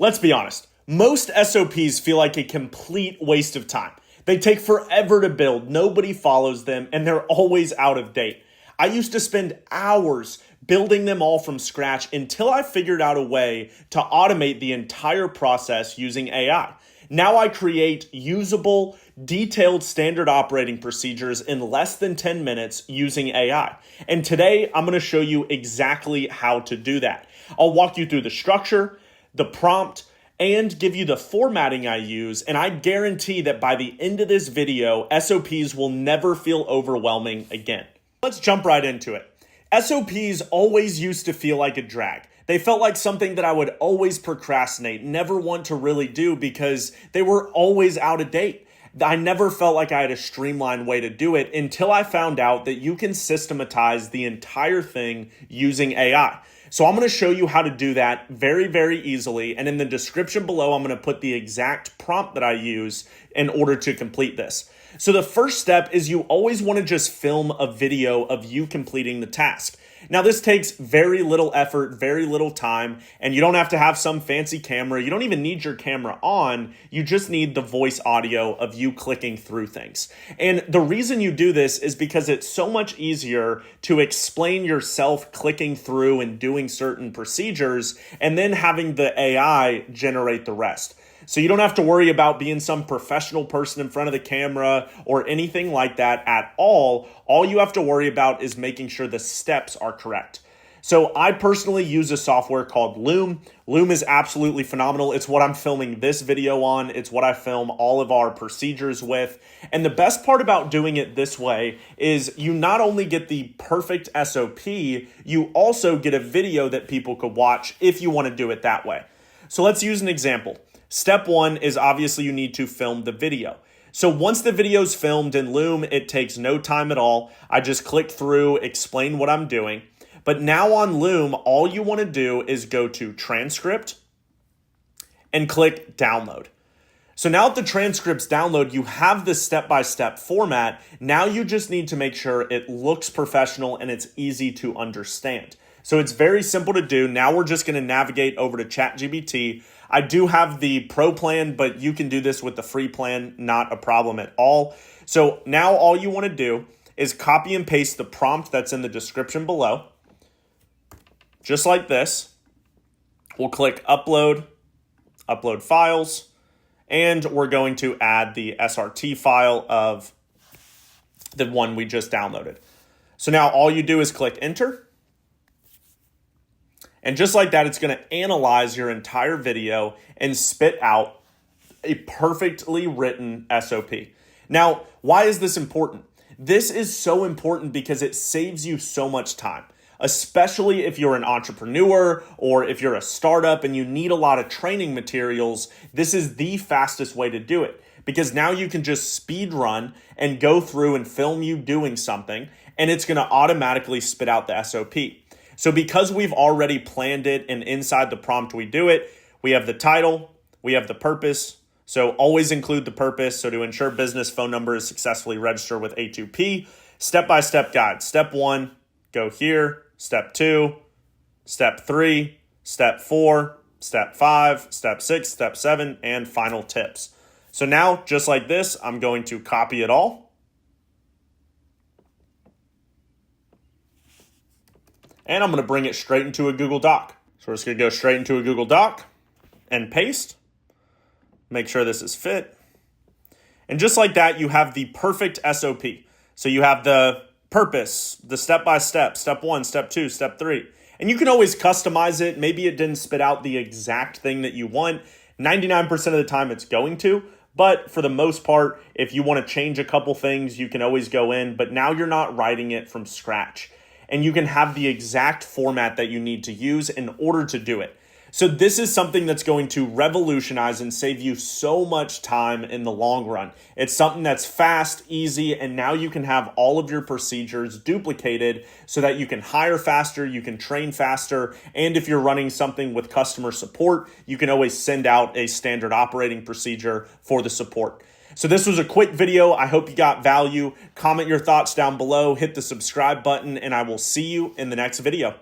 Let's be honest, most SOPs feel like a complete waste of time. They take forever to build, nobody follows them, and they're always out of date. I used to spend hours building them all from scratch until I figured out a way to automate the entire process using AI. Now I create usable, detailed standard operating procedures in less than 10 minutes using AI. And today I'm going to show you exactly how to do that. I'll walk you through the structure, the prompt, and give you the formatting I use, and I guarantee that by the end of this video, SOPs will never feel overwhelming again. Let's jump right into it. SOPs always used to feel like a drag. They felt like something that I would always procrastinate, never want to really do because they were always out of date. I never felt like I had a streamlined way to do it until I found out that you can systematize the entire thing using AI. So I'm going to show you how to do that very, very easily. And in the description below, I'm going to put the exact prompt that I use in order to complete this. So the first step is you always want to just film a video of you completing the task. Now, this takes very little effort, very little time, and you don't have to have some fancy camera. You don't even need your camera on. You just need the voice audio of you clicking through things. And the reason you do this is because it's so much easier to explain yourself clicking through and doing certain procedures and then having the AI generate the rest. So you don't have to worry about being some professional person in front of the camera or anything like that at all. All you have to worry about is making sure the steps are correct. So I personally use a software called Loom. Loom is absolutely phenomenal. It's what I'm filming this video on. It's what I film all of our procedures with. And the best part about doing it this way is you not only get the perfect SOP, you also get a video that people could watch if you want to do it that way. So let's use an example. Step one is obviously you need to film the video. So once the video is filmed in Loom, it takes no time at all. I just click through, explain what I'm doing. But now on Loom, all you want to do is go to transcript and click download. So now that the transcripts download, you have the step-by-step format. Now you just need to make sure it looks professional and it's easy to understand. So it's very simple to do. Now we're just going to navigate over to ChatGPT. I do have the pro plan, but you can do this with the free plan, not a problem at all. So now all you want to do is copy and paste the prompt that's in the description below. Just like this. We'll click upload, upload files, and we're going to add the SRT file of the one we just downloaded. So now all you do is click enter. And just like that, it's going to analyze your entire video and spit out a perfectly written SOP. Now, why is this important? This is so important because it saves you so much time, especially if you're an entrepreneur or if you're a startup and you need a lot of training materials. This is the fastest way to do it because now you can just speed run and go through and film you doing something, and it's going to automatically spit out the SOP. So because we've already planned it and inside the prompt we do it, we have the title, we have the purpose. So always include the purpose. So to ensure business phone number is successfully registered with A2P, step-by-step guide. Step 1, go here. Step 2, step 3, step 4, step 5, step 6, step 7, and final tips. So now, just like this, I'm going to copy it all. And I'm going to bring it straight into a Google Doc. So we're just going to go straight into a Google Doc and paste. Make sure this is fit. And just like that, you have the perfect SOP. So you have the purpose, the step-by-step, step 1, step 2, step 3. And you can always customize it. Maybe it didn't spit out the exact thing that you want. 99% of the time it's going to. But for the most part, if you want to change a couple things, you can always go in. But now you're not writing it from scratch. And you can have the exact format that you need to use in order to do it. So this is something that's going to revolutionize and save you so much time in the long run. It's something that's fast, easy, and now you can have all of your procedures duplicated so that you can hire faster, you can train faster, and if you're running something with customer support, you can always send out a standard operating procedure for the support. So this was a quick video. I hope you got value. Comment your thoughts down below, hit the subscribe button, and I will see you in the next video.